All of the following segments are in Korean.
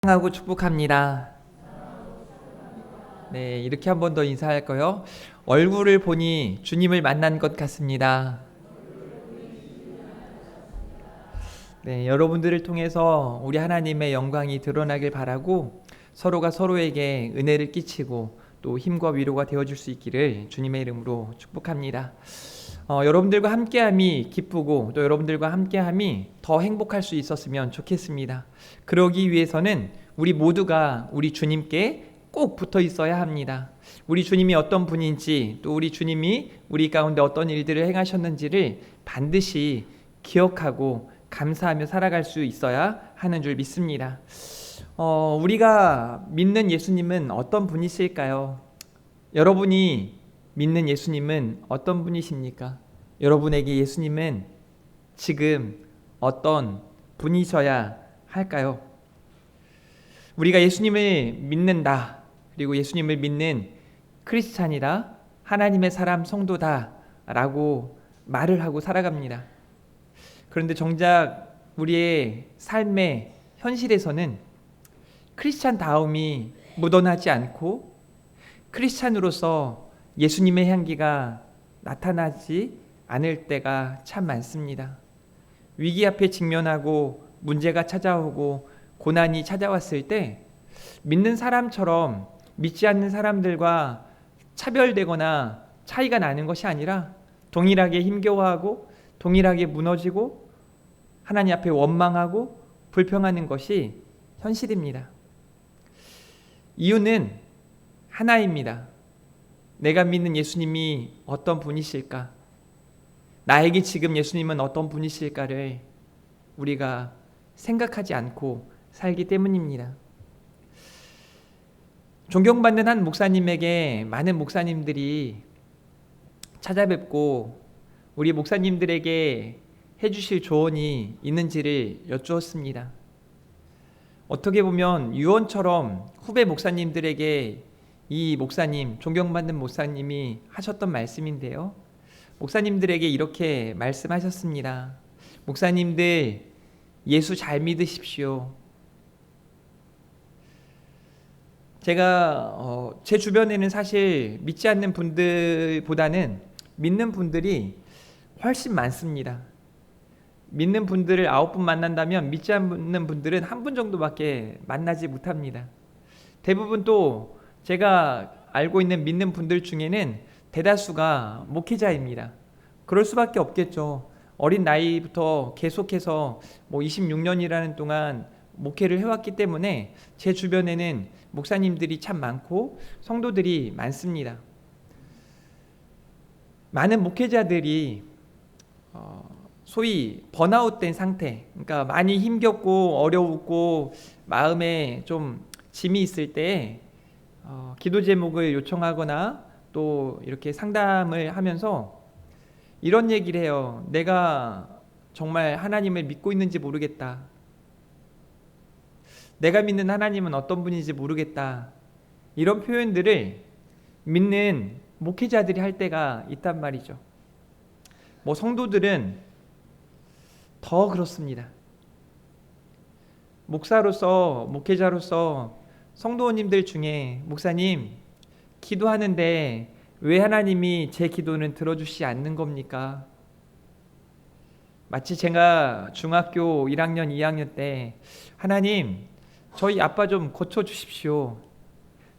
사랑하고 축복합니다. 네, 이렇게 한 번 더 인사할까요? 얼굴을 보니 주님을 만난 것 같습니다. 네, 여러분들을 통해서 우리 하나님의 영광이 드러나길 바라고 서로가 서로에게 은혜를 끼치고 또 힘과 위로가 되어줄 수 있기를 주님의 이름으로 축복합니다. 여러분들과 함께함이 기쁘고 또 여러분들과 함께함이 더 행복할 수 있었으면 좋겠습니다. 그러기 위해서는 우리 모두가 우리 주님께 꼭 붙어 있어야 합니다. 우리 주님이 어떤 분인지 또 우리 주님이 우리 가운데 어떤 일들을 행하셨는지를 반드시 기억하고 감사하며 살아갈 수 있어야 하는 줄 믿습니다. 우리가 믿는 예수님은 어떤 분이실까요? 여러분이 믿는 예수님은 어떤 분이십니까? 여러분에게 예수님은 지금 어떤 분이셔야 할까요? 우리가 예수님을 믿는다, 그리고 예수님을 믿는 크리스찬이다, 하나님의 사람 성도다 라고 말을 하고 살아갑니다. 그런데 정작 우리의 삶의 현실에서는 크리스찬다움이 묻어나지 않고 크리스찬으로서 예수님의 향기가 나타나지 않을 때가 참 많습니다. 위기 앞에 직면하고 문제가 찾아오고 고난이 찾아왔을 때 믿는 사람처럼 믿지 않는 사람들과 차별되거나 차이가 나는 것이 아니라 동일하게 힘겨워하고 동일하게 무너지고 하나님 앞에 원망하고 불평하는 것이 현실입니다. 이유는 하나입니다. 내가 믿는 예수님이 어떤 분이실까? 나에게 지금 예수님은 어떤 분이실까를 우리가 생각하지 않고 살기 때문입니다. 존경받는 한 목사님에게 많은 목사님들이 찾아뵙고 우리 목사님들에게 해주실 조언이 있는지를 여쭈었습니다. 어떻게 보면 유언처럼 후배 목사님들에게 이 목사님, 존경받는 목사님이 하셨던 말씀인데요. 목사님들에게 이렇게 말씀하셨습니다. 목사님들, 예수 잘 믿으십시오. 제가 제 주변에는 사실 믿지 않는 분들보다는 믿는 분들이 훨씬 많습니다. 믿는 분들을 9분 만난다면 믿지 않는 분들은 1분 정도밖에 만나지 못합니다. 대부분 또 제가 알고 있는 믿는 분들 중에는 대다수가 목회자입니다. 그럴 수밖에 없겠죠. 어린 나이부터 계속해서 26년이라는 동안 목회를 해왔기 때문에 제 주변에는 목사님들이 참 많고 성도들이 많습니다. 많은 목회자들이 소위 번아웃된 상태, 그러니까 많이 힘겹고 어려웠고 마음에 좀 짐이 있을 때 기도 제목을 요청하거나 또 이렇게 상담을 하면서 이런 얘기를 해요. 내가 정말 하나님을 믿고 있는지 모르겠다. 내가 믿는 하나님은 어떤 분인지 모르겠다. 이런 표현들을 믿는 목회자들이 할 때가 있단 말이죠. 성도들은 더 그렇습니다. 목사로서, 목회자로서 성도님들 중에 목사님, 기도하는데 왜 하나님이 제 기도는 들어주시지 않는 겁니까? 마치 제가 중학교 1학년, 2학년 때 하나님, 저희 아빠 좀 고쳐주십시오.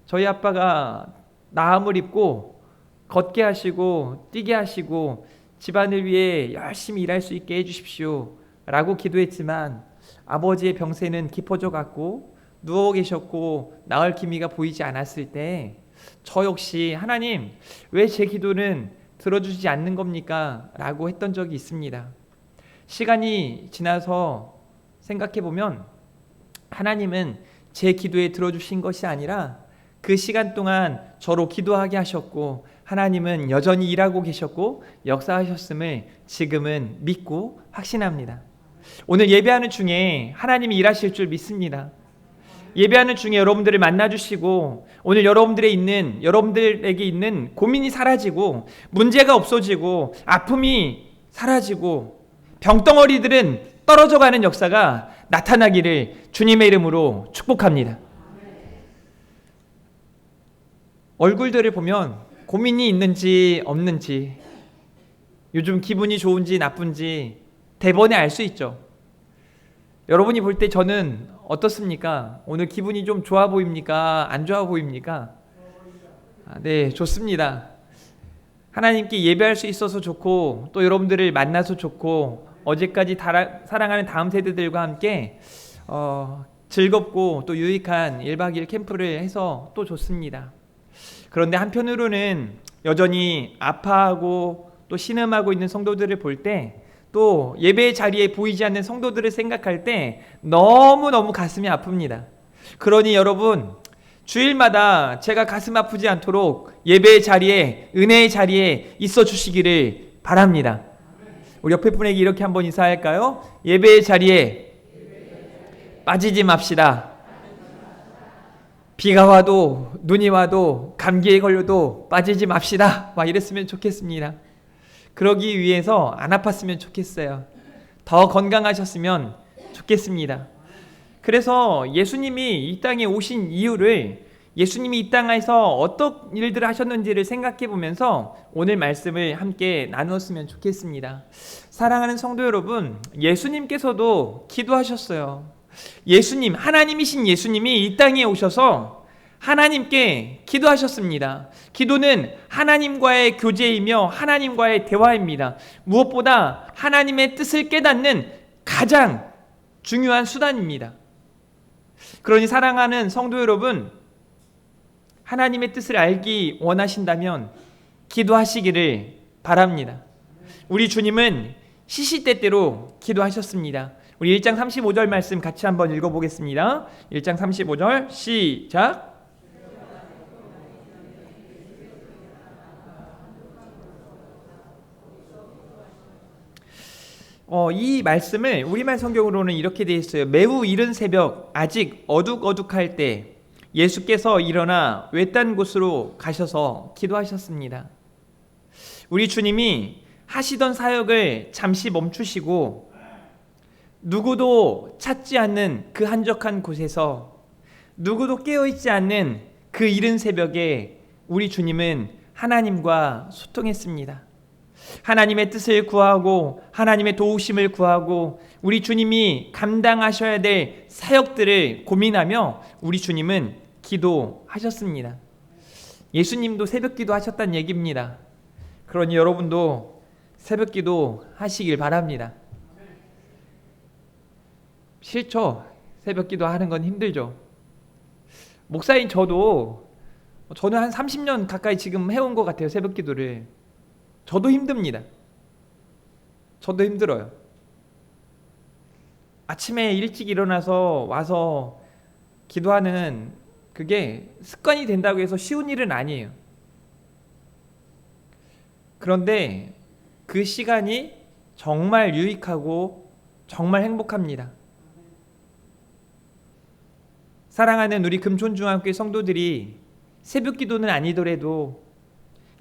저희 아빠가 나음을 입고 걷게 하시고 뛰게 하시고 집안을 위해 열심히 일할 수 있게 해주십시오 라고 기도했지만 아버지의 병세는 깊어져 갔고 누워 계셨고 나을 기미가 보이지 않았을 때 저 역시 하나님, 왜 제 기도는 들어주지 않는 겁니까? 라고 했던 적이 있습니다. 시간이 지나서 생각해보면 하나님은 제 기도에 들어주신 것이 아니라 그 시간 동안 저로 기도하게 하셨고 하나님은 여전히 일하고 계셨고 역사하셨음을 지금은 믿고 확신합니다. 오늘 예배하는 중에 하나님이 일하실 줄 믿습니다. 예배하는 중에 여러분들을 만나주시고 오늘 여러분들에게 있는 고민이 사라지고 문제가 없어지고 아픔이 사라지고 병덩어리들은 떨어져가는 역사가 나타나기를 주님의 이름으로 축복합니다. 얼굴들을 보면 고민이 있는지 없는지, 요즘 기분이 좋은지 나쁜지 대번에 알 수 있죠. 여러분이 볼 때 저는 어떻습니까? 오늘 기분이 좀 좋아 보입니까? 안 좋아 보입니까? 네, 좋습니다. 하나님께 예배할 수 있어서 좋고, 또 여러분들을 만나서 좋고, 어제까지 사랑하는 다음 세대들과 함께 즐겁고 또 유익한 1박 2일 캠프를 해서 또 좋습니다. 그런데 한편으로는 여전히 아파하고 또 신음하고 있는 성도들을 볼 때, 또 예배 자리에 보이지 않는 성도들을 생각할 때 너무너무 가슴이 아픕니다. 그러니 여러분, 주일마다 제가 가슴 아프지 않도록 예배의 자리에, 은혜의 자리에 있어 주시기를 바랍니다. 우리 옆에 분에게 이렇게 한번 인사할까요? 예배의 자리에 빠지지 맙시다. 비가 와도 눈이 와도 감기에 걸려도 빠지지 맙시다. 막 이랬으면 좋겠습니다. 그러기 위해서 안 아팠으면 좋겠어요. 더 건강하셨으면 좋겠습니다. 그래서 예수님이 이 땅에 오신 이유를, 예수님이 이 땅에서 어떤 일들을 하셨는지를 생각해 보면서 오늘 말씀을 함께 나누었으면 좋겠습니다. 사랑하는 성도 여러분, 예수님께서도 기도하셨어요. 예수님, 하나님이신 예수님이 이 땅에 오셔서 하나님께 기도하셨습니다. 기도는 하나님과의 교제이며 하나님과의 대화입니다. 무엇보다 하나님의 뜻을 깨닫는 가장 중요한 수단입니다. 그러니 사랑하는 성도 여러분, 하나님의 뜻을 알기 원하신다면 기도하시기를 바랍니다. 우리 주님은 시시때때로 기도하셨습니다. 우리 1장 35절 말씀 같이 한번 읽어보겠습니다. 1장 35절 시작. 이 말씀을 우리말 성경으로는 이렇게 되어 있어요. 매우 이른 새벽 아직 어둑어둑할 때 예수께서 일어나 외딴 곳으로 가셔서 기도하셨습니다. 우리 주님이 하시던 사역을 잠시 멈추시고 누구도 찾지 않는 그 한적한 곳에서, 누구도 깨어있지 않는 그 이른 새벽에 우리 주님은 하나님과 소통했습니다. 하나님의 뜻을 구하고 하나님의 도우심을 구하고 우리 주님이 감당하셔야 될 사역들을 고민하며 우리 주님은 기도하셨습니다. 예수님도 새벽기도 하셨다는 얘기입니다. 그러니 여러분도 새벽기도 하시길 바랍니다. 싫죠? 새벽기도 하는 건 힘들죠. 목사인 저는 한 30년 가까이 지금 해온 것 같아요. 새벽기도를. 저도 힘듭니다. 저도 힘들어요. 아침에 일찍 일어나서 와서 기도하는 그게 습관이 된다고 해서 쉬운 일은 아니에요. 그런데 그 시간이 정말 유익하고 정말 행복합니다. 사랑하는 우리 금촌중앙교회 성도들이 새벽 기도는 아니더라도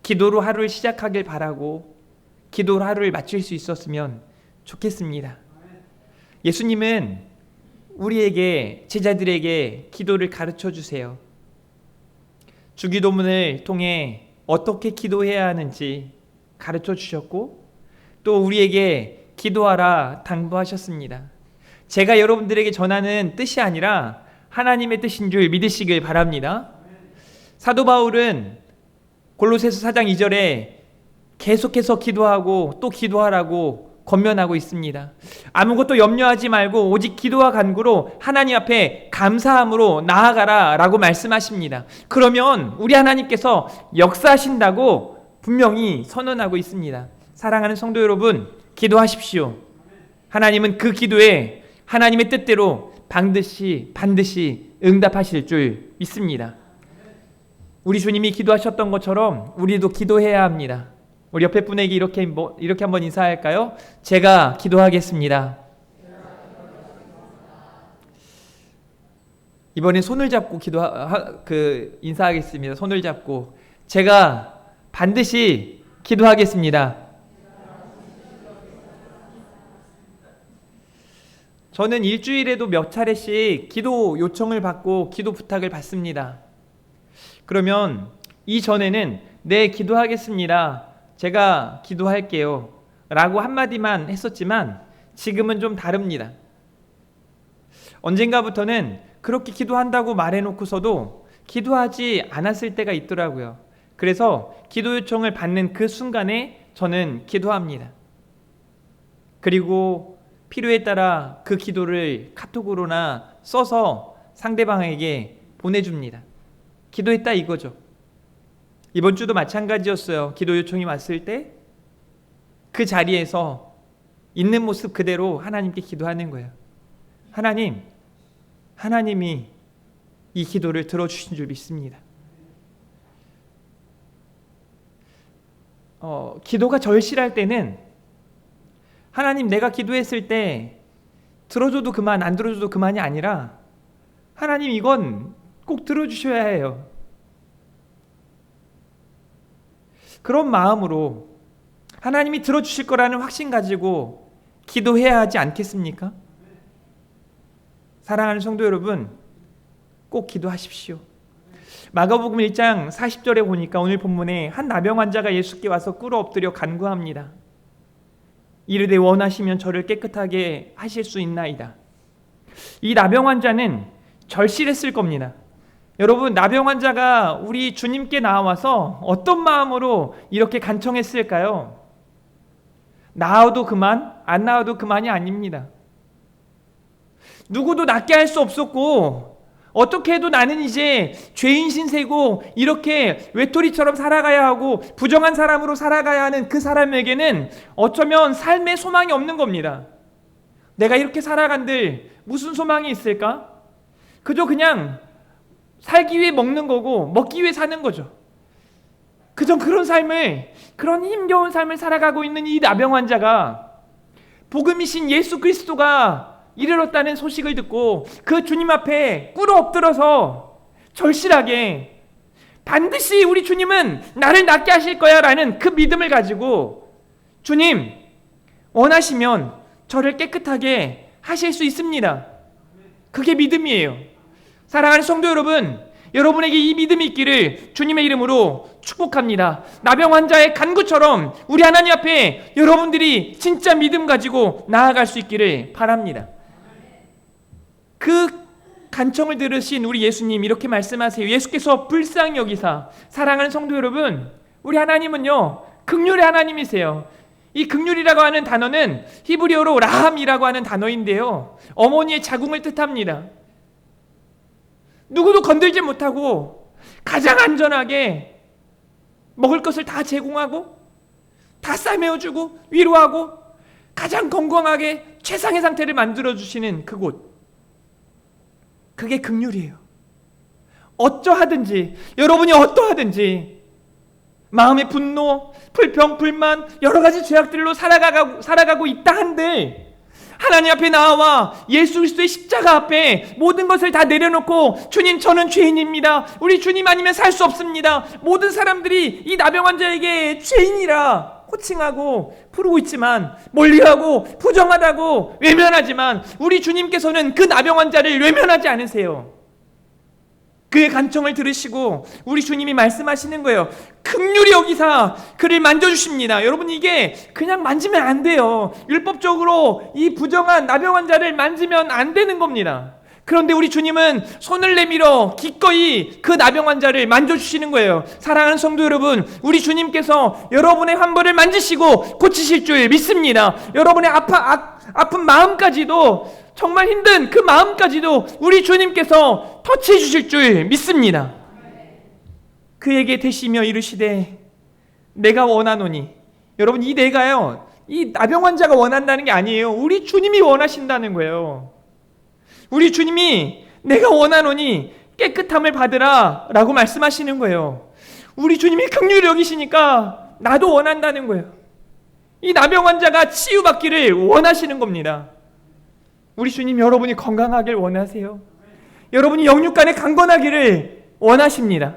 기도로 하루를 시작하길 바라고 기도로 하루를 마칠 수 있었으면 좋겠습니다. 예수님은 우리에게, 제자들에게 기도를 가르쳐 주세요. 주기도문을 통해 어떻게 기도해야 하는지 가르쳐 주셨고, 또 우리에게 기도하라 당부하셨습니다. 제가 여러분들에게 전하는 뜻이 아니라 하나님의 뜻인 줄 믿으시길 바랍니다. 사도 바울은 골로새서 4장 2절에 계속해서 기도하고 또 기도하라고 권면하고 있습니다. 아무것도 염려하지 말고 오직 기도와 간구로 하나님 앞에 감사함으로 나아가라 라고 말씀하십니다. 그러면 우리 하나님께서 역사하신다고 분명히 선언하고 있습니다. 사랑하는 성도 여러분, 기도하십시오. 하나님은 그 기도에 하나님의 뜻대로 반드시 응답하실 줄 믿습니다. 우리 주님이 기도하셨던 것처럼 우리도 기도해야 합니다. 우리 옆에 분에게 이렇게 한번 인사할까요? 제가 기도하겠습니다. 이번엔 손을 잡고 인사하겠습니다. 손을 잡고 제가 반드시 기도하겠습니다. 저는 일주일에도 몇 차례씩 기도 요청을 받고 기도 부탁을 받습니다. 그러면 이전에는 네, 기도하겠습니다. 제가 기도할게요. 라고 한마디만 했었지만 지금은 좀 다릅니다. 언젠가부터는 그렇게 기도한다고 말해놓고서도 기도하지 않았을 때가 있더라고요. 그래서 기도 요청을 받는 그 순간에 저는 기도합니다. 그리고 필요에 따라 그 기도를 카톡으로나 써서 상대방에게 보내줍니다. 기도했다 이거죠. 이번 주도 마찬가지였어요. 기도 요청이 왔을 때 그 자리에서 있는 모습 그대로 하나님께 기도하는 거예요. 하나님이 이 기도를 들어주신 줄 믿습니다. 기도가 절실할 때는 하나님, 내가 기도했을 때 들어줘도 그만, 안 들어줘도 그만이 아니라 하나님, 이건 꼭 들어주셔야 해요. 그런 마음으로 하나님이 들어주실 거라는 확신 가지고 기도해야 하지 않겠습니까? 사랑하는 성도 여러분, 꼭 기도하십시오. 마가복음 1장 40절에 보니까 오늘 본문에 한 나병 환자가 예수께 와서 꿇어 엎드려 간구합니다. 이르되 원하시면 저를 깨끗하게 하실 수 있나이다. 이 나병 환자는 절실했을 겁니다. 여러분, 나병 환자가 우리 주님께 나와서 어떤 마음으로 이렇게 간청했을까요? 나아도 그만, 안 나아도 그만이 아닙니다. 누구도 낫게 할 수 없었고 어떻게 해도 나는 이제 죄인 신세고 이렇게 외톨이처럼 살아가야 하고 부정한 사람으로 살아가야 하는 그 사람에게는 어쩌면 삶의 소망이 없는 겁니다. 내가 이렇게 살아간들 무슨 소망이 있을까? 그저 그냥 살기 위해 먹는 거고 먹기 위해 사는 거죠. 그저 그런 힘겨운 삶을 살아가고 있는 이 나병 환자가 복음이신 예수 그리스도가 이르렀다는 소식을 듣고 그 주님 앞에 꿇어 엎드려서 절실하게 반드시 우리 주님은 나를 낫게 하실 거야 라는 그 믿음을 가지고 주님, 원하시면 저를 깨끗하게 하실 수 있습니다. 그게 믿음이에요. 사랑하는 성도 여러분, 여러분에게 이 믿음이 있기를 주님의 이름으로 축복합니다. 나병 환자의 간구처럼 우리 하나님 앞에 여러분들이 진짜 믿음 가지고 나아갈 수 있기를 바랍니다. 그 간청을 들으신 우리 예수님 이렇게 말씀하세요. 예수께서 불쌍히 여기사, 사랑하는 성도 여러분, 우리 하나님은요 긍휼의 하나님이세요. 이 긍휼이라고 하는 단어는 히브리어로 라함이라고 하는 단어인데요, 어머니의 자궁을 뜻합니다. 누구도 건들지 못하고 가장 안전하게 먹을 것을 다 제공하고 다 싸매어주고 위로하고 가장 건강하게 최상의 상태를 만들어주시는 그곳, 그게 긍휼이에요. 어쩌하든지, 여러분이 어떠하든지 마음의 분노, 불평, 불만, 여러 가지 죄악들로 살아가고 있다 한들 하나님 앞에 나와 예수 그리스도의 십자가 앞에 모든 것을 다 내려놓고 주님, 저는 죄인입니다. 우리 주님 아니면 살 수 없습니다. 모든 사람들이 이 나병 환자에게 죄인이라 호칭하고 부르고 있지만, 멀리하고 부정하다고 외면하지만 우리 주님께서는 그 나병 환자를 외면하지 않으세요. 그의 간청을 들으시고 우리 주님이 말씀하시는 거예요. 긍휼히 여기사 그를 만져주십니다. 여러분, 이게 그냥 만지면 안 돼요. 율법적으로 이 부정한 나병 환자를 만지면 안 되는 겁니다. 그런데 우리 주님은 손을 내밀어 기꺼이 그 나병 환자를 만져주시는 거예요. 사랑하는 성도 여러분, 우리 주님께서 여러분의 환부를 만지시고 고치실 줄 믿습니다. 여러분의 아픈 마음까지도, 정말 힘든 그 마음까지도 우리 주님께서 터치해 주실 줄 믿습니다. 그에게 대시며 이르시되 내가 원하노니. 여러분, 이 내가요, 이 나병 환자가 원한다는 게 아니에요. 우리 주님이 원하신다는 거예요. 우리 주님이 내가 원하노니 깨끗함을 받으라 라고 말씀하시는 거예요. 우리 주님이 긍휼히 여기시니까 나도 원한다는 거예요. 이 나병 환자가 치유받기를 원하시는 겁니다. 우리 주님, 여러분이 건강하길 원하세요. 여러분이 영육간에 강건하기를 원하십니다.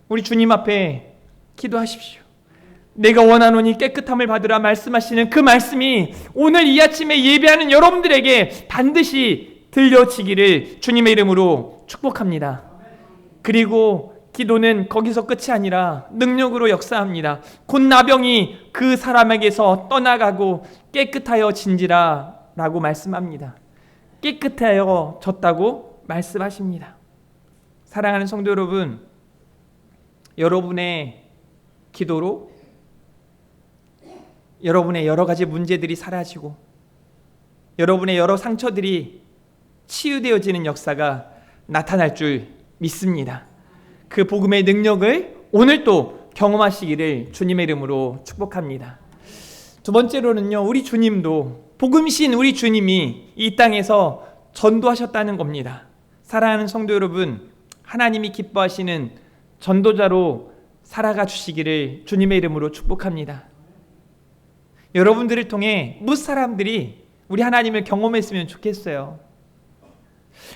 우리 주님 앞에 기도하십시오. 내가 원하노니 깨끗함을 받으라 말씀하시는 그 말씀이 오늘 이 아침에 예배하는 여러분들에게 반드시 들려지기를 주님의 이름으로 축복합니다. 그리고 기도는 거기서 끝이 아니라 능력으로 역사합니다. 곧 나병이 그 사람에게서 떠나가고 깨끗하여진지라 라고 말씀합니다. 깨끗하여졌다고 말씀하십니다. 사랑하는 성도 여러분, 여러분의 기도로 여러분의 여러 가지 문제들이 사라지고 여러분의 여러 상처들이 치유되어지는 역사가 나타날 줄 믿습니다. 그 복음의 능력을 오늘 또 경험하시기를 주님의 이름으로 축복합니다. 두 번째로는요, 우리 주님도 복음신 우리 주님이 이 땅에서 전도하셨다는 겁니다. 사랑하는 성도 여러분, 하나님이 기뻐하시는 전도자로 살아가 주시기를 주님의 이름으로 축복합니다. 여러분들을 통해 무사람들이 우리 하나님을 경험했으면 좋겠어요.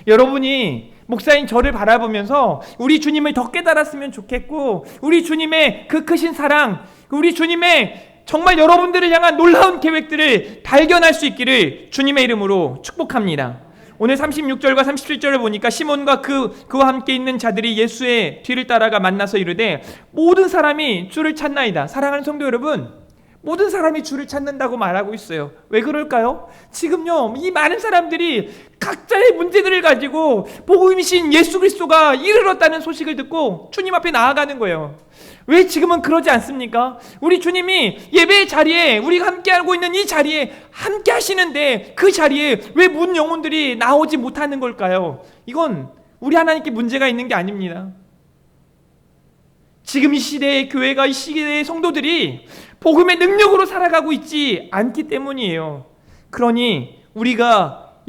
여러분이 목사인 저를 바라보면서 우리 주님을 더 깨달았으면 좋겠고, 우리 주님의 그 크신 사랑, 우리 주님의 정말 여러분들을 향한 놀라운 계획들을 발견할 수 있기를 주님의 이름으로 축복합니다. 오늘 36절과 37절을 보니까 시몬과 그와 함께 있는 자들이 예수의 뒤를 따라가 만나서 이르되 모든 사람이 주를 찾나이다. 사랑하는 성도 여러분, 모든 사람이 주를 찾는다고 말하고 있어요. 왜 그럴까요? 지금요, 이 많은 사람들이 각자의 문제들을 가지고 복음이신 예수 그리스도가 이르렀다는 소식을 듣고 주님 앞에 나아가는 거예요. 왜 지금은 그러지 않습니까? 우리 주님이 예배의 자리에, 우리가 함께하고 있는 이 자리에 함께 하시는데 그 자리에 왜 문 영혼들이 나오지 못하는 걸까요? 이건 우리 하나님께 문제가 있는 게 아닙니다. 지금 이 시대의 교회가, 이 시대의 성도들이 복음의 능력으로 살아가고 있지 않기 때문이에요. 그러니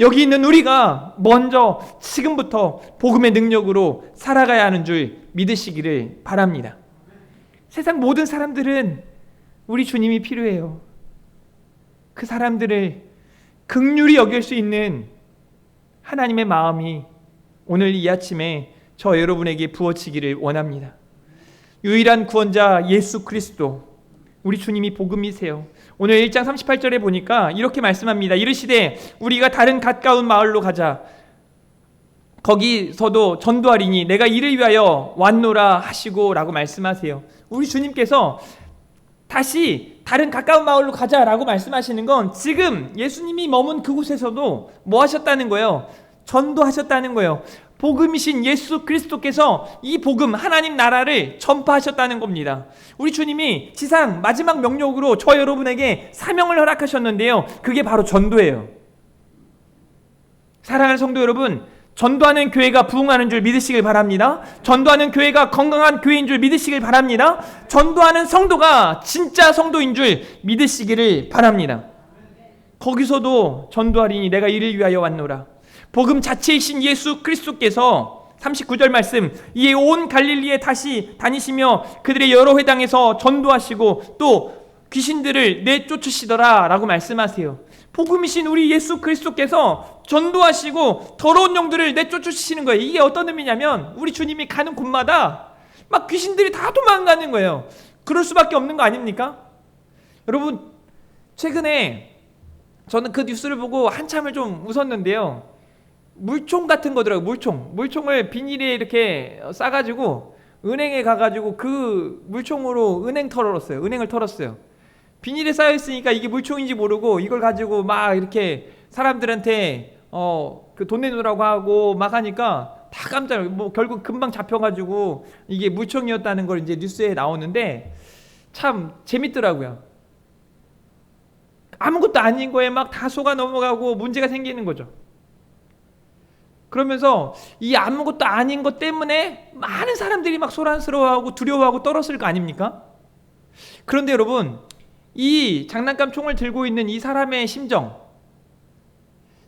여기 있는 우리가 먼저 지금부터 복음의 능력으로 살아가야 하는 줄 믿으시기를 바랍니다. 세상 모든 사람들은 우리 주님이 필요해요. 그 사람들을 긍휼히 여길 수 있는 하나님의 마음이 오늘 이 아침에 저 여러분에게 부어지기를 원합니다. 유일한 구원자 예수 그리스도, 우리 주님이 복음이세요. 오늘 1장 38절에 보니까 이렇게 말씀합니다. 이르시되 우리가 다른 가까운 마을로 가자. 거기서도 전도하리니 내가 이를 위하여 왔노라 하시고 라고 말씀하세요. 우리 주님께서 다시 다른 가까운 마을로 가자라고 말씀하시는 건 지금 예수님이 머문 그곳에서도 뭐 하셨다는 거예요? 전도하셨다는 거예요. 복음이신 예수 그리스도께서 이 복음, 하나님 나라를 전파하셨다는 겁니다. 우리 주님이 지상 마지막 명령으로 저 여러분에게 사명을 허락하셨는데요, 그게 바로 전도예요. 사랑하는 성도 여러분, 전도하는 교회가 부흥하는 줄 믿으시길 바랍니다. 전도하는 교회가 건강한 교회인 줄 믿으시길 바랍니다. 전도하는 성도가 진짜 성도인 줄 믿으시기를 바랍니다. 거기서도 전도하리니 내가 이를 위하여 왔노라. 복음 자체이신 예수 그리스도께서 39절 말씀, 이에 온 갈릴리에 다시 다니시며 그들의 여러 회당에서 전도하시고 또 귀신들을 내쫓으시더라 라고 말씀하세요. 복음이신 우리 예수 그리스도께서 전도하시고 더러운 영들을 내쫓으시는 거예요. 이게 어떤 의미냐면 우리 주님이 가는 곳마다 막 귀신들이 다 도망가는 거예요. 그럴 수밖에 없는 거 아닙니까? 여러분, 최근에 저는 그 뉴스를 보고 한참을 좀 웃었는데요, 물총 같은 거더라고요. 물총을 비닐에 이렇게 싸가지고 은행에 가가지고 그 물총으로 은행을 털었어요. 비닐에 쌓여있으니까 이게 물총인지 모르고 이걸 가지고 막 이렇게 사람들한테 그 돈 내놓으라고 하고 막 하니까 다 깜짝 놀라고, 결국 금방 잡혀가지고 이게 물총이었다는 걸 이제 뉴스에 나오는데 참 재밌더라고요. 아무것도 아닌 거에 막 다 속아 넘어가고 문제가 생기는 거죠. 그러면서 이 아무것도 아닌 것 때문에 많은 사람들이 막 소란스러워하고 두려워하고 떨었을 거 아닙니까? 그런데 여러분, 이 장난감 총을 들고 있는 이 사람의 심정,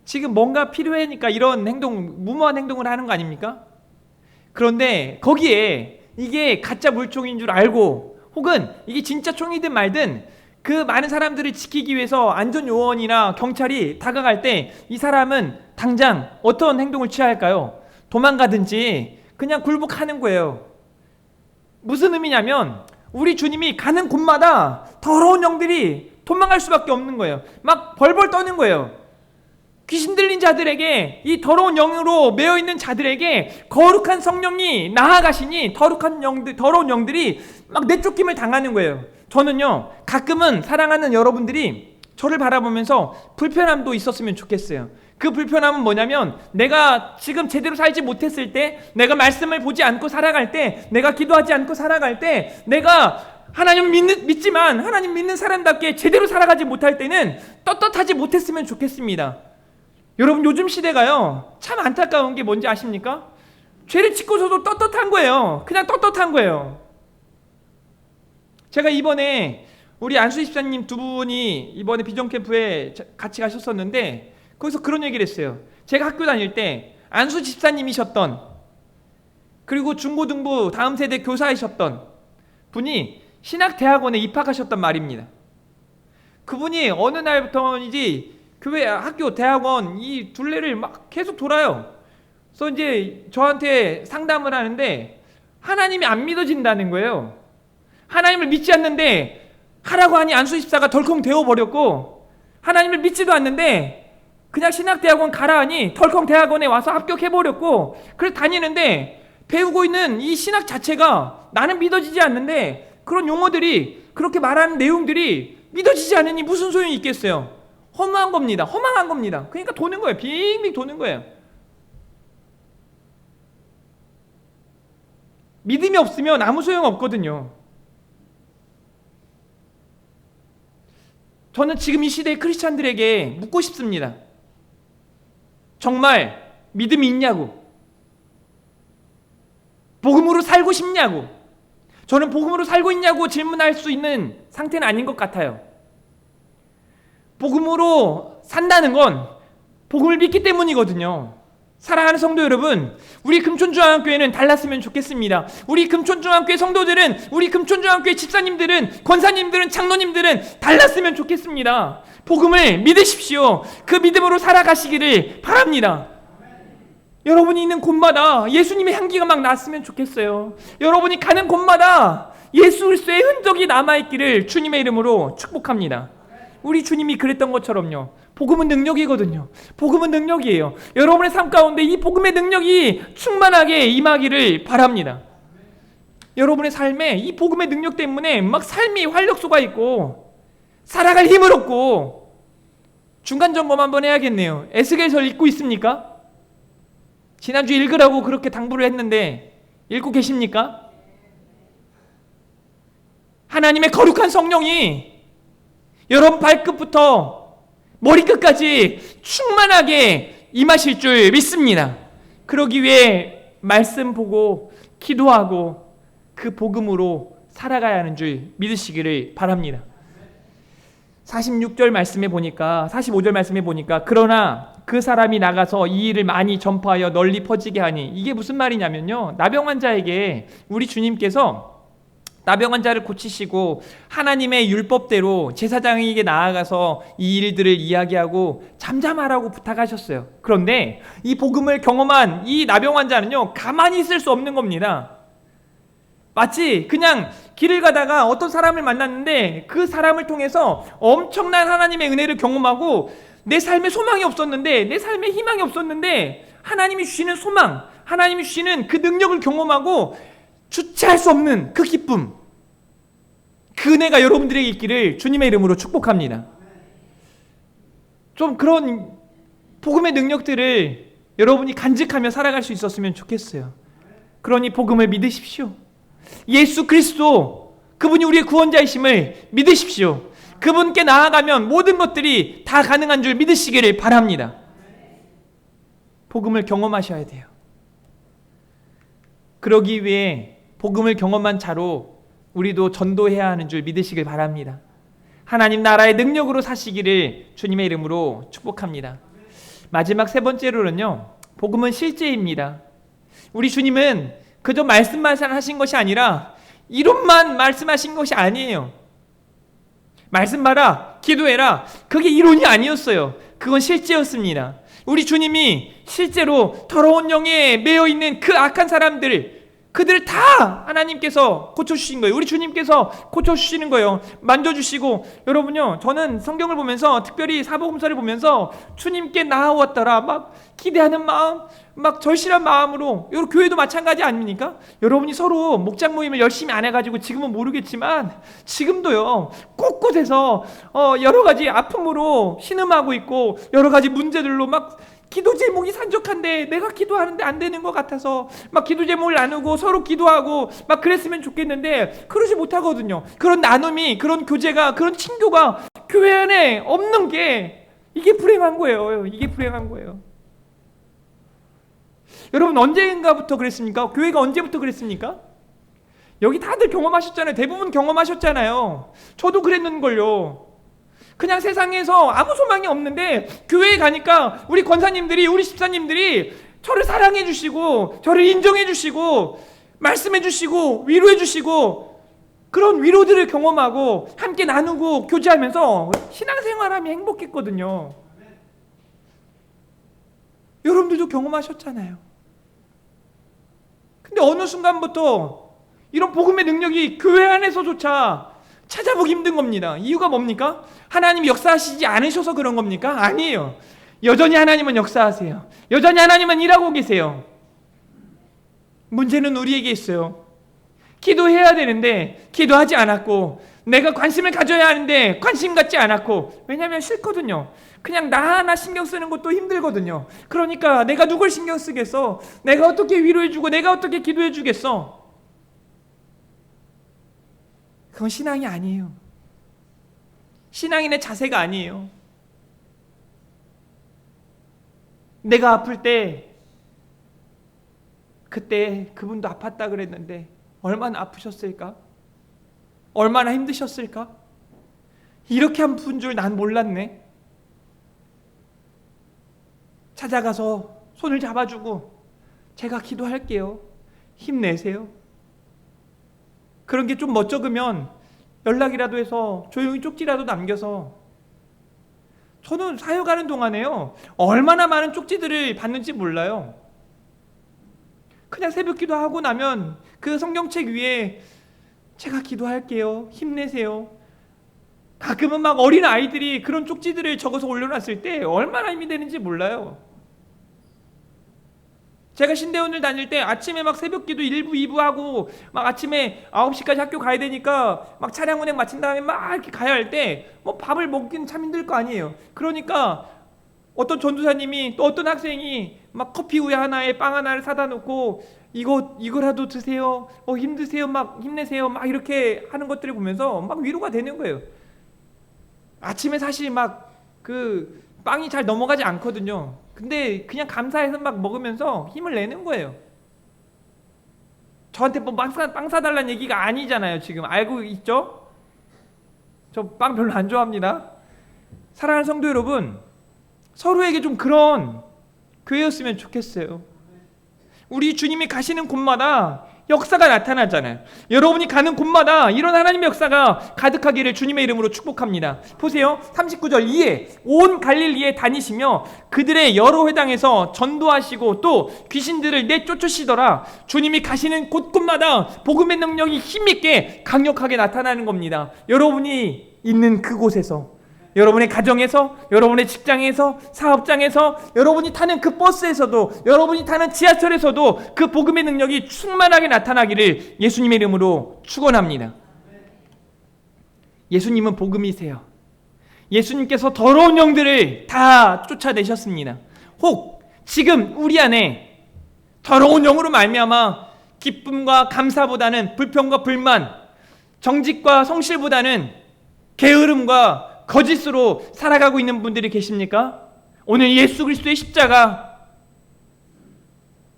지금 뭔가 필요하니까 이런 무모한 행동을 하는 거 아닙니까? 그런데 거기에 이게 가짜 물총인 줄 알고, 혹은 이게 진짜 총이든 말든 그 많은 사람들을 지키기 위해서 안전요원이나 경찰이 다가갈 때 이 사람은 당장 어떤 행동을 취할까요? 도망가든지 그냥 굴복하는 거예요. 무슨 의미냐면 우리 주님이 가는 곳마다 더러운 영들이 도망갈 수밖에 없는 거예요. 막 벌벌 떠는 거예요. 귀신 들린 자들에게, 이 더러운 영으로 매여 있는 자들에게 거룩한 성령이 나아가시니 더러운 영들이 막 내쫓김을 당하는 거예요. 저는요, 가끔은 사랑하는 여러분들이 저를 바라보면서 불편함도 있었으면 좋겠어요. 그 불편함은 뭐냐면, 내가 지금 제대로 살지 못했을 때, 내가 말씀을 보지 않고 살아갈 때, 내가 기도하지 않고 살아갈 때, 내가 하나님 믿지만 하나님 믿는 사람답게 제대로 살아가지 못할 때는 떳떳하지 못했으면 좋겠습니다. 여러분, 요즘 시대가요, 참 안타까운 게 뭔지 아십니까? 죄를 짓고서도 떳떳한 거예요. 그냥 떳떳한 거예요. 제가 이번에 우리 안수 집사님 두 분이 이번에 비전 캠프에 같이 가셨었는데, 거기서 그런 얘기를 했어요. 제가 학교 다닐 때 안수 집사님이셨던, 그리고 중고등부 다음 세대 교사이셨던 분이 신학대학원에 입학하셨단 말입니다. 그분이 어느 날부터인지 교회, 학교, 대학원 이 둘레를 막 계속 돌아요. 그래서 이제 저한테 상담을 하는데 하나님이 안 믿어진다는 거예요. 하나님을 믿지 않는데 하라고 하니 안수 집사가 덜컹 되어버렸고, 하나님을 믿지도 않는데 그냥 신학대학원 가라 하니 덜컹 대학원에 와서 합격해버렸고, 그래서 다니는데 배우고 있는 이 신학 자체가 나는 믿어지지 않는데, 그런 용어들이, 그렇게 말하는 내용들이 믿어지지 않으니 무슨 소용이 있겠어요? 허무한 겁니다. 허망한 겁니다. 그러니까 도는 거예요. 빙빙 도는 거예요. 믿음이 없으면 아무 소용 없거든요. 저는 지금 이 시대의 크리스찬들에게 묻고 싶습니다. 정말 믿음이 있냐고, 복음으로 살고 싶냐고. 저는 복음으로 살고 있냐고 질문할 수 있는 상태는 아닌 것 같아요. 복음으로 산다는 건 복음을 믿기 때문이거든요. 사랑하는 성도 여러분, 우리 금촌중앙교회는 달랐으면 좋겠습니다. 우리 금촌중앙교회 성도들은, 우리 금촌중앙교회 집사님들은, 권사님들은, 장로님들은 달랐으면 좋겠습니다. 복음을 믿으십시오. 그 믿음으로 살아가시기를 바랍니다. 여러분이 있는 곳마다 예수님의 향기가 막 났으면 좋겠어요. 여러분이 가는 곳마다 예수 그리스도의 흔적이 남아있기를 주님의 이름으로 축복합니다. 우리 주님이 그랬던 것처럼요, 복음은 능력이거든요. 복음은 능력이에요. 여러분의 삶 가운데 이 복음의 능력이 충만하게 임하기를 바랍니다. 여러분의 삶에 이 복음의 능력 때문에 막 삶이 활력소가 있고 살아갈 힘을 얻고. 중간 점검 한번 해야겠네요. 에스겔서 읽고 있습니까? 지난주 읽으라고 그렇게 당부를 했는데 읽고 계십니까? 하나님의 거룩한 성령이 여러분 발끝부터 머리끝까지 충만하게 임하실 줄 믿습니다. 그러기 위해 말씀 보고 기도하고 그 복음으로 살아가야 하는 줄 믿으시기를 바랍니다. 46절 말씀에 보니까, 45절 말씀에 보니까, 그러나 그 사람이 나가서 이 일을 많이 전파하여 널리 퍼지게 하니, 이게 무슨 말이냐면요, 나병 환자에게 우리 주님께서 나병 환자를 고치시고 하나님의 율법대로 제사장에게 나아가서 이 일들을 이야기하고 잠잠하라고 부탁하셨어요. 그런데 이 복음을 경험한 이 나병 환자는요, 가만히 있을 수 없는 겁니다. 마치 그냥 길을 가다가 어떤 사람을 만났는데 그 사람을 통해서 엄청난 하나님의 은혜를 경험하고, 내 삶에 소망이 없었는데, 내 삶에 희망이 없었는데 하나님이 주시는 소망, 하나님이 주시는 그 능력을 경험하고 주체할 수 없는 그 기쁨, 그 은혜가 여러분들에게 있기를 주님의 이름으로 축복합니다. 좀 그런 복음의 능력들을 여러분이 간직하며 살아갈 수 있었으면 좋겠어요. 그러니 복음을 믿으십시오. 예수 그리스도, 그분이 우리의 구원자이심을 믿으십시오. 그분께 나아가면 모든 것들이 다 가능한 줄 믿으시기를 바랍니다. 복음을 경험하셔야 돼요. 그러기 위해 복음을 경험한 자로 우리도 전도해야 하는 줄 믿으시길 바랍니다. 하나님 나라의 능력으로 사시기를 주님의 이름으로 축복합니다. 마지막 세 번째로는요, 복음은 실제입니다. 우리 주님은 그저 말씀만 하신 것이 아니라 이론만 말씀하신 것이 아니에요. 말씀 봐라, 기도해라, 그게 이론이 아니었어요. 그건 실제였습니다. 우리 주님이 실제로 더러운 영에 매여 있는 그 악한 사람들, 그들 다 하나님께서 고쳐주신 거예요. 우리 주님께서 고쳐주시는 거예요. 만져주시고. 여러분요, 저는 성경을 보면서, 특별히 사복음서를 보면서 주님께 나아왔더라 막 기대하는 마음, 막 절실한 마음으로. 여러분, 교회도 마찬가지 아닙니까? 여러분이 서로 목장 모임을 열심히 안 해가지고 지금은 모르겠지만 지금도요 곳곳에서 여러 가지 아픔으로 신음하고 있고, 여러 가지 문제들로 막 기도 제목이 산적한데 내가 기도하는데 안 되는 것 같아서 막 기도 제목을 나누고 서로 기도하고 막 그랬으면 좋겠는데 그러지 못하거든요. 그런 나눔이, 그런 교제가, 그런 친교가 교회 안에 없는 게, 이게 불행한 거예요. 이게 불행한 거예요. 여러분, 언젠가부터 그랬습니까? 교회가 언제부터 그랬습니까? 여기 다들 경험하셨잖아요. 대부분 경험하셨잖아요. 저도 그랬는걸요. 그냥 세상에서 아무 소망이 없는데 교회에 가니까 우리 권사님들이, 우리 집사님들이 저를 사랑해 주시고, 저를 인정해 주시고, 말씀해 주시고, 위로해 주시고, 그런 위로들을 경험하고 함께 나누고 교제하면서 신앙생활하며 행복했거든요. 여러분들도 경험하셨잖아요. 근데 어느 순간부터 이런 복음의 능력이 교회 안에서조차 찾아보기 힘든 겁니다. 이유가 뭡니까? 하나님이 역사하시지 않으셔서 그런 겁니까? 아니에요. 여전히 하나님은 역사하세요. 여전히 하나님은 일하고 계세요. 문제는 우리에게 있어요. 기도해야 되는데 기도하지 않았고, 내가 관심을 가져야 하는데 관심 갖지 않았고. 왜냐하면 싫거든요. 그냥 나 하나 신경 쓰는 것도 힘들거든요. 그러니까 내가 누굴 신경 쓰겠어? 내가 어떻게 위로해주고 내가 어떻게 기도해주겠어? 그건 신앙이 아니에요. 신앙인의 자세가 아니에요. 내가 아플 때, 그때 그분도 아팠다 그랬는데 얼마나 아프셨을까? 얼마나 힘드셨을까? 이렇게 아픈 줄 난 몰랐네. 찾아가서 손을 잡아주고 제가 기도할게요. 힘내세요. 그런 게 좀 멋쩍으면 연락이라도 해서 조용히 쪽지라도 남겨서. 저는 사역하는 동안에요 얼마나 많은 쪽지들을 받는지 몰라요. 그냥 새벽 기도하고 나면 그 성경책 위에 제가 기도할게요, 힘내세요. 가끔은 막 어린 아이들이 그런 쪽지들을 적어서 올려놨을 때 얼마나 힘이 되는지 몰라요. 제가 신대원을 다닐 때 아침에 막 새벽 기도 1부, 2부 하고 막 아침에 9시까지 학교 가야 되니까 막 차량 운행 마친 다음에 막 이렇게 가야 할 때 뭐 밥을 먹기는 참 힘들 거 아니에요. 그러니까 어떤 전도사님이, 또 어떤 학생이 막 커피 우유 하나에 빵 하나를 사다 놓고 이거라도 드세요. 힘드세요. 막 힘내세요. 막 이렇게 하는 것들을 보면서 막 위로가 되는 거예요. 아침에 사실 막 그 빵이 잘 넘어가지 않거든요. 근데 그냥 감사해서 막 먹으면서 힘을 내는 거예요. 저한테 뭐 빵 사달라는 얘기가 아니잖아요. 지금 알고 있죠? 저 빵 별로 안 좋아합니다. 사랑하는 성도 여러분, 서로에게 좀 그런 교회였으면 좋겠어요. 우리 주님이 가시는 곳마다 역사가 나타나잖아요. 여러분이 가는 곳마다 이런 하나님의 역사가 가득하기를 주님의 이름으로 축복합니다. 보세요. 39절 이에 온 갈릴리에 다니시며 그들의 여러 회당에서 전도하시고 또 귀신들을 내쫓으시더라. 주님이 가시는 곳곳마다 복음의 능력이 힘있게 강력하게 나타나는 겁니다. 여러분이 있는 그곳에서, 여러분의 가정에서, 여러분의 직장에서, 사업장에서, 여러분이 타는 그 버스에서도, 여러분이 타는 지하철에서도 그 복음의 능력이 충만하게 나타나기를 예수님의 이름으로 축원합니다. 예수님은 복음이세요. 예수님께서 더러운 영들을 다 쫓아내셨습니다. 혹 지금 우리 안에 더러운 영으로 말미암아 기쁨과 감사보다는 불평과 불만, 정직과 성실보다는 게으름과 거짓으로 살아가고 있는 분들이 계십니까? 오늘 예수 그리스도의 십자가,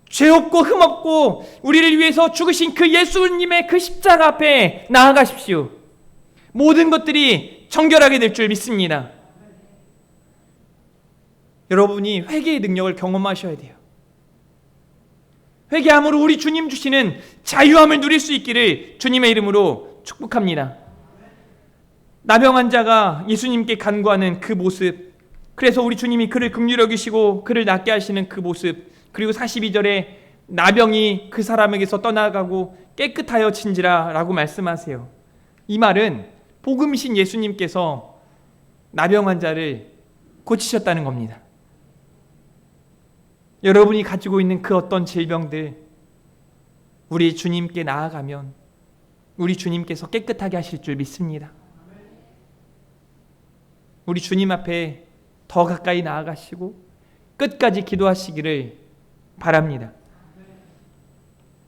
죄 없고 흠 없고 우리를 위해서 죽으신 그 예수님의 그 십자가 앞에 나아가십시오. 모든 것들이 정결하게 될 줄 믿습니다. 여러분이 회개의 능력을 경험하셔야 돼요. 회개함으로 우리 주님 주시는 자유함을 누릴 수 있기를 주님의 이름으로 축복합니다. 나병 환자가 예수님께 간구하는 그 모습, 그래서 우리 주님이 그를 긍휼히 여기시고 그를 낫게 하시는 그 모습, 그리고 42절에 나병이 그 사람에게서 떠나가고 깨끗하여진지라 라고 말씀하세요. 이 말은 복음이신 예수님께서 나병 환자를 고치셨다는 겁니다. 여러분이 가지고 있는 그 어떤 질병들, 우리 주님께 나아가면 우리 주님께서 깨끗하게 하실 줄 믿습니다. 우리 주님 앞에 더 가까이 나아가시고 끝까지 기도하시기를 바랍니다.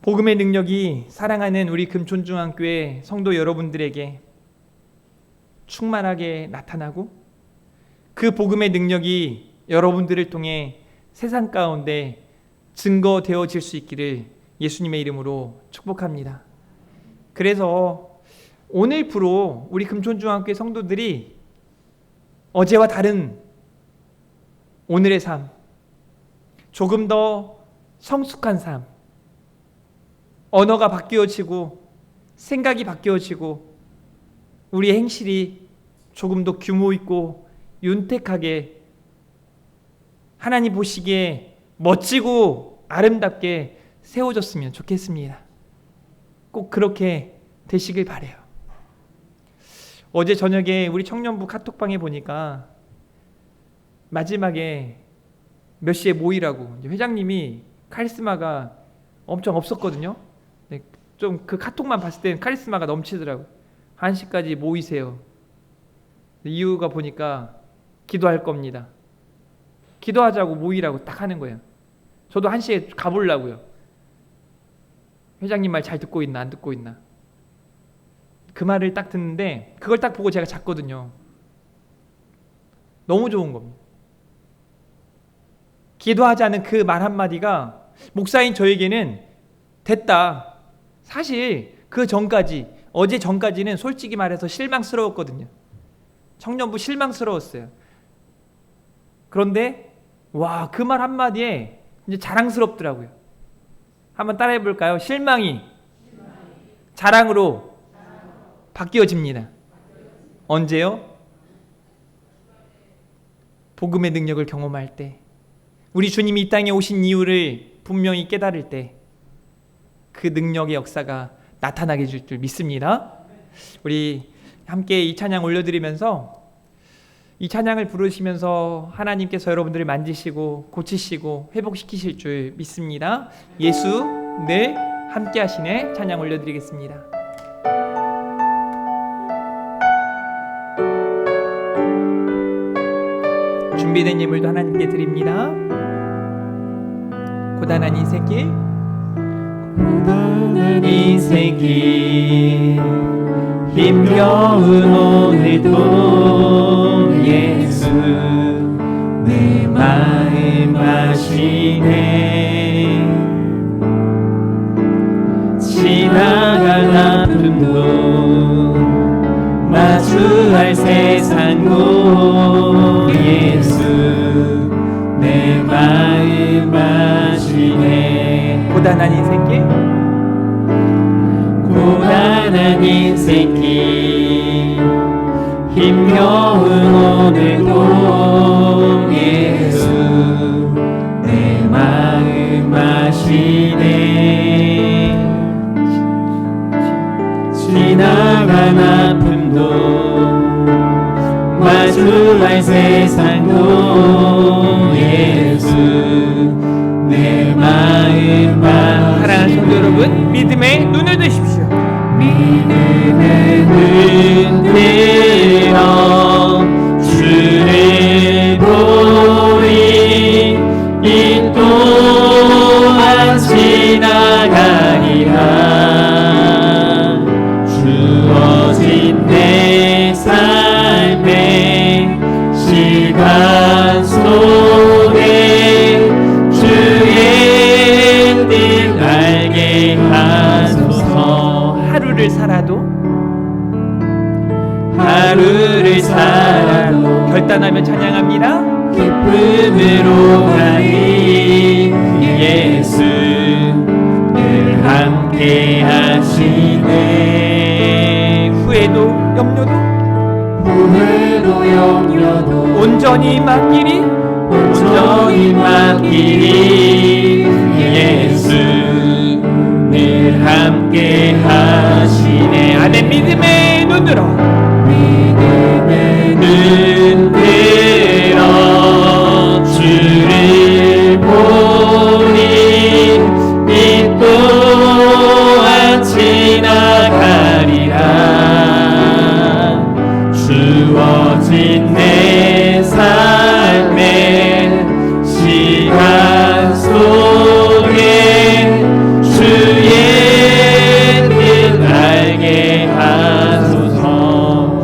복음의 능력이 사랑하는 우리 금촌중앙교회 성도 여러분들에게 충만하게 나타나고 그 복음의 능력이 여러분들을 통해 세상 가운데 증거되어질 수 있기를 예수님의 이름으로 축복합니다. 그래서 오늘부로 우리 금촌중앙교회 성도들이 어제와 다른 오늘의 삶, 조금 더 성숙한 삶, 언어가 바뀌어지고 생각이 바뀌어지고 우리의 행실이 조금 더 규모 있고 윤택하게 하나님 보시기에 멋지고 아름답게 세워졌으면 좋겠습니다. 꼭 그렇게 되시길 바라요. 어제 저녁에 우리 청년부 카톡방에 보니까 마지막에 몇 시에 모이라고 회장님이 카리스마가 엄청 없었거든요. 좀 그 카톡만 봤을 때는 카리스마가 넘치더라고요. 1시까지 모이세요. 이유가 보니까 기도할 겁니다. 기도하자고 모이라고 딱 하는 거예요. 저도 1시에 가보려고요. 회장님 말 잘 듣고 있나 안 듣고 있나. 그 말을 딱 듣는데 그걸 딱 보고 제가 잤거든요. 너무 좋은 겁니다. 기도하자는 그 말 한마디가 목사인 저에게는 됐다. 사실 그 전까지, 어제 전까지는 솔직히 말해서 실망스러웠거든요. 청년부 실망스러웠어요. 그런데 와, 그 말 한마디에 이제 자랑스럽더라고요. 한번 따라해 볼까요? 실망이 자랑으로 바뀌어집니다. 언제요? 복음의 능력을 경험할 때, 우리 주님이 이 땅에 오신 이유를 분명히 깨달을 때 그 능력의 역사가 나타나게 될 줄 믿습니다. 우리 함께 이 찬양 올려드리면서 이 찬양을 부르시면서 하나님께서 여러분들을 만지시고 고치시고 회복시키실 줄 믿습니다. 예수 늘 함께 하시네 찬양 올려드리겠습니다. 준비된 예물도 하나님께 드립니다. 고단한 인생길, 고단한 인생길, 힘겨운 오늘도 예수 내 마음 아시네. 지나갈 아픔도 마주할 세상도 예수 내 마음 아시네. 고단한 인생길, 고단한 인생길, 힘겨운 오늘도 예수 내 마음 아시네. 지나간 아픔도 마주할 세상도 예수 내 마음 아시네. 사랑하는 성도 여러분, 믿음의 눈을 드십시오. 믿음의 눈 들어 주를 보리. 이 또한 지나가리라. 주어진 내 삶의 시간 속에 주의 뜻 알게 하소서. 하루를 살아도 결단하며 찬양합니다. 기쁨으로 가리. 예수 늘 함께 하시네. 후회도 염려도 온전히 맡기리. 예수 늘 함께 하시네. 아멘. 믿음의 눈으로 눈 들어 주를 보니 이 또한 지나가리라. 주어진 내 삶의 시간 속에 주의 뜻 알게 하소서.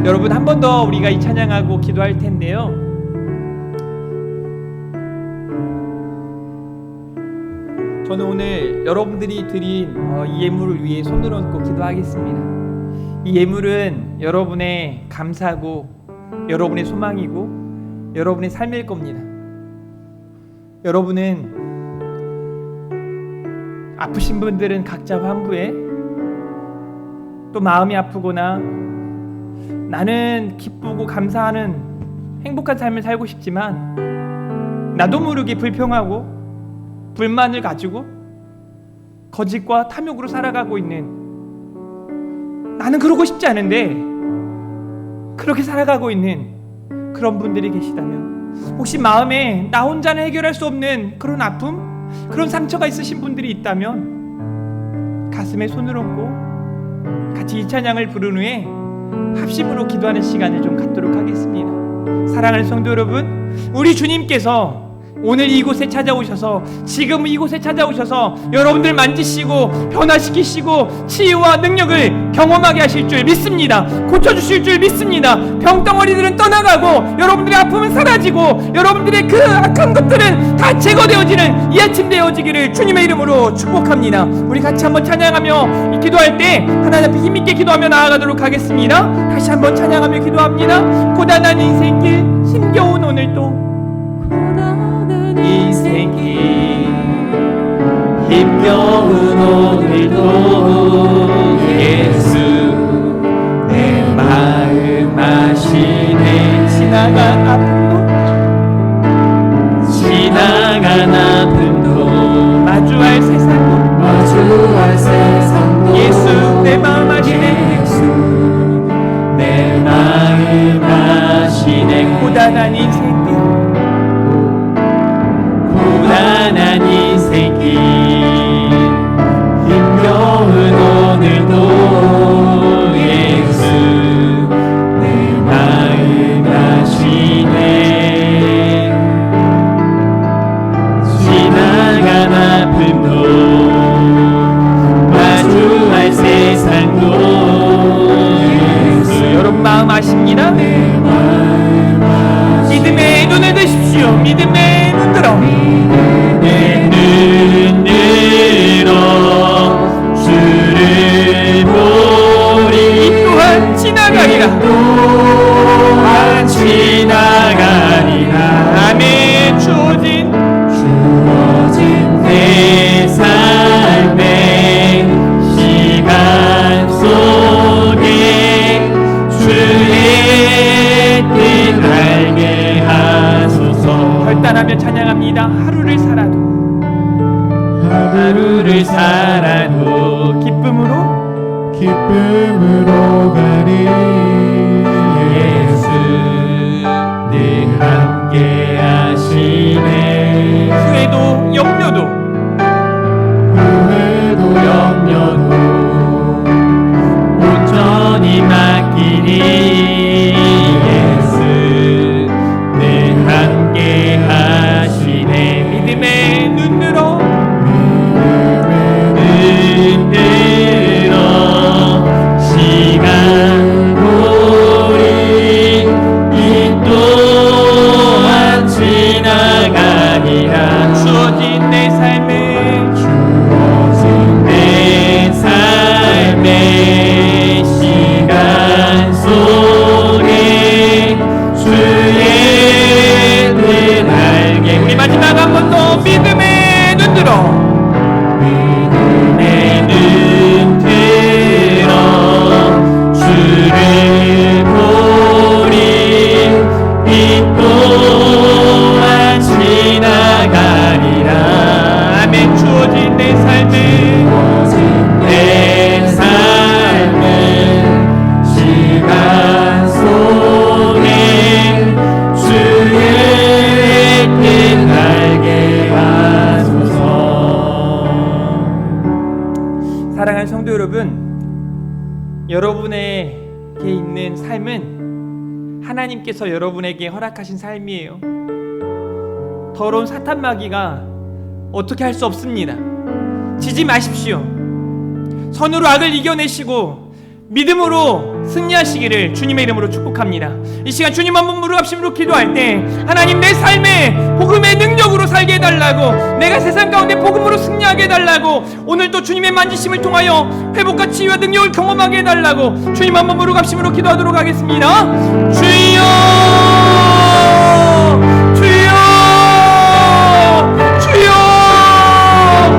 여러분, 한 번 더 우리가 이 찬양하고 기도할 텐데요. 저는 오늘 여러분들이 드린 이 예물을 위해 손을 얹고 기도하겠습니다. 이 예물은 여러분의 감사고 여러분의 소망이고 여러분의 삶일 겁니다. 여러분은 아프신 분들은 각자 환부에, 또 마음이 아프거나 나는 기쁘고 감사하는 행복한 삶을 살고 싶지만 나도 모르게 불평하고 불만을 가지고 거짓과 탐욕으로 살아가고 있는, 나는 그러고 싶지 않은데 그렇게 살아가고 있는 그런 분들이 계시다면, 혹시 마음에 나 혼자는 해결할 수 없는 그런 아픔, 그런 상처가 있으신 분들이 있다면 가슴에 손을 얹고 같이 이 찬양을 부른 후에 합심으로 기도하는 시간을 좀 갖도록 하겠습니다. 사랑하는 성도 여러분, 우리 주님께서 오늘 이곳에 찾아오셔서, 지금 이곳에 찾아오셔서 여러분들 만지시고 변화시키시고 치유와 능력을 경험하게 하실 줄 믿습니다. 고쳐주실 줄 믿습니다. 병덩어리들은 떠나가고 여러분들의 아픔은 사라지고 여러분들의 그 악한 것들은 다 제거되어지는 이 아침 되어지기를 주님의 이름으로 축복합니다. 우리 같이 한번 찬양하며 기도할 때 하나님 앞에 힘있게 기도하며 나아가도록 하겠습니다. 다시 한번 찬양하며 기도합니다. 고단한 인생길 힘겨운 오늘도, 인생길 힘겨운 오늘도 예수 내 마음 아시네. 지나간 아픔도 지나간 아픔도 마주할 세상도 예수 내 마음 아시네. 내 마음 아시네. 고단한 인생길, 고단한 인생길 힘겨운 오늘도 예수 내 마음 아시네. 지나간 아픔도 마주할 세상도 예수 여러분 마음 아십니다. 믿음의 눈을 드십시오. 믿음의 눈 들어 내 눈 들어 주를 보리. 이 또한 지나가리라. 또한 지나가리라. 아멘. 주어진 내 삶의 시간 속에 주의 뜻 알게 하소서. 결단하며 찬양합니다. 하루를 살아도 기쁨으로 가니 예수 늘 함께 하시네. 후회도 염려도 온전히 맡기니 예수 늘 함께 하시네. 믿음의 눈으로 시간 사랑하는 성도 여러분, 여러분에게 있는 삶은 하나님께서 여러분에게 허락하신 삶이에요. 더러운 사탄 마귀가 어떻게 할 수 없습니다. 지지 마십시오. 선으로 악을 이겨내시고 믿음으로 승리하시기를 주님의 이름으로 축복합니다. 이 시간 주님 한번 무릎 기도할 때 하나님 내 삶에 복음의 능력으로 살게 해달라고, 내가 세상 가운데 복음으로 승리하게 해달라고, 오늘 또 주님의 만지심을 통하여 회복과 치유와 능력을 경험하게 해달라고 주님 한번 무릎 기도하도록 하겠습니다. 주여, 주여, 주여,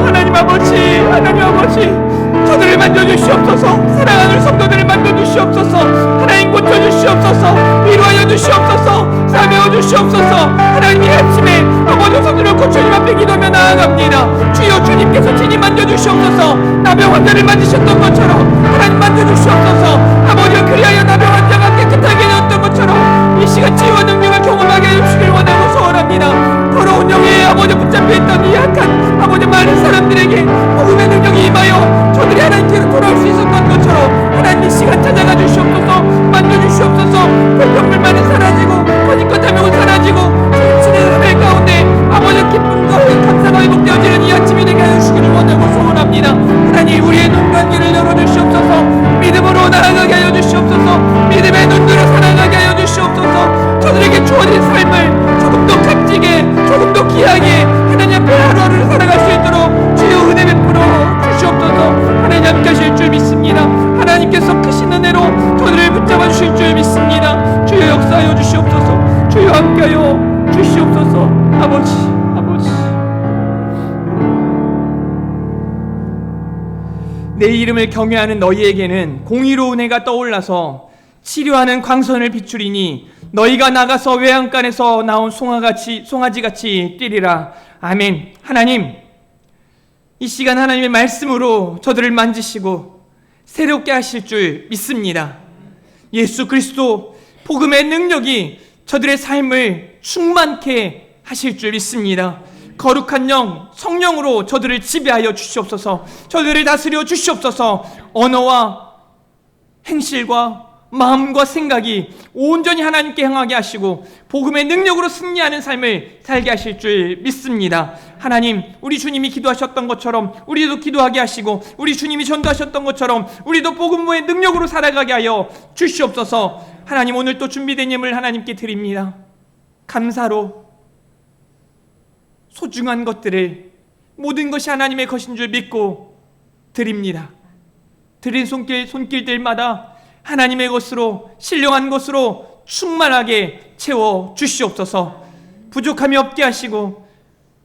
하나님 아버지, 하나님 아버지, 저들을 만져주시옵소서. 사랑하는 성도들을 만져주시옵소서. 하나님 고쳐주시옵소서. 위로하여 주시옵소서. 사매어 주시옵소서. 하나님 이 아침에 아버지 성도를 고쳐 주님 앞에 기도하며 나아갑니다. 주여, 주님께서 친히 만져주시옵소서. 나병 환자를 만지셨던 것처럼 하나님 만져주시옵소서. 아버지가 그리하여 나병 환자가 깨끗하게 되었던 것처럼 이 시간 치유와 능력을 경험하게 해주시길 원하고 소원합니다. 더러운 영에 아버지 붙잡혀있던 이 약한 아버지 많은 사람들에게 복음의 능력이 임하여 저들이 하나님께로 돌아올 수 있었던 것처럼 하나님 이 시간 찾아가 주시옵소서. 만져주시옵소서. 불평불만이 사라지고 거짓과 탐욕은 사라지고 주님의 은혜 가운데 아버지 기쁨과 감사가 회복되어지는 이 아침이 되게 하여 주시기를 원하고 소원합니다. 하나님 우리의 눈과 귀를 열어주시옵소서. 믿음으로 나아가게 하여 주시옵소서. 믿음의 눈으로 살아가게 하여 주시옵소서. 저들에게 주어진 삶을 조금 더 값지게, 조금 더 귀하게 하나님 앞에 하루하루를 살아갈 수 있도록 주여 은혜 베풀어 주시옵소서. 하나님 함께 하실 줄 믿습니다. 하나님께서 크신 은혜로 저들을 붙잡아 주실 줄 믿습니다. 주여 역사하여 주시옵소서. 주여 함께하여 주시옵소서. 아버지, 아버지, 내 이름을 경외하는 너희에게는 공의로운 해가 떠올라서 치료하는 광선을 비추리니 너희가 나가서 외양간에서 나온 송아지같이 뛰리라. 아멘. 하나님, 이 시간 하나님의 말씀으로 저들을 만지시고 새롭게 하실 줄 믿습니다. 예수 그리스도 복음의 능력이 저들의 삶을 충만케 하실 줄 믿습니다. 거룩한 영, 성령으로 저들을 지배하여 주시옵소서. 저들을 다스려 주시옵소서. 언어와 행실과 마음과 생각이 온전히 하나님께 향하게 하시고 복음의 능력으로 승리하는 삶을 살게 하실 줄 믿습니다. 하나님, 우리 주님이 기도하셨던 것처럼 우리도 기도하게 하시고 우리 주님이 전도하셨던 것처럼 우리도 복음의 능력으로 살아가게 하여 주시옵소서. 하나님, 오늘 또 준비된 예물 하나님께 드립니다. 감사로 소중한 것들을, 모든 것이 하나님의 것인 줄 믿고 드립니다. 드린 손길들마다 하나님의 것으로, 신령한 것으로 충만하게 채워 주시옵소서. 부족함이 없게 하시고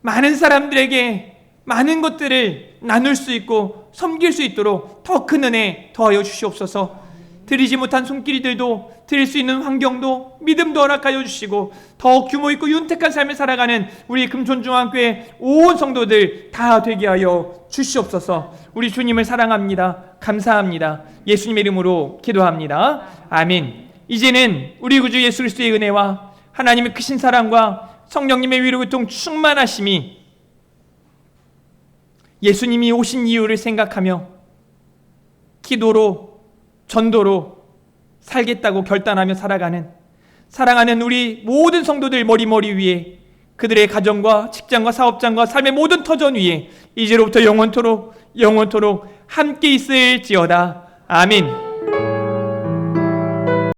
많은 사람들에게 많은 것들을 나눌 수 있고 섬길 수 있도록 더 큰 은혜 더하여 주시옵소서. 드리지 못한 손길들도 드릴 수 있는 환경도 믿음도 허락하여 주시고 더 규모 있고 윤택한 삶을 살아가는 우리 금촌중앙교회 온 성도들 다 되게 하여 주시옵소서. 우리 주님을 사랑합니다. 감사합니다. 예수님의 이름으로 기도합니다. 아멘. 이제는 우리 구주 예수 그리스도의 은혜와 하나님의 크신 사랑과 성령님의 위로 교통 충만하심이 예수님이 오신 이유를 생각하며 기도로, 전도로 살겠다고 결단하며 살아가는 사랑하는 우리 모든 성도들 머리 위에, 그들의 가정과 직장과 사업장과 삶의 모든 터전 위에 이제로부터 영원토록 함께 있을지어다. 아멘.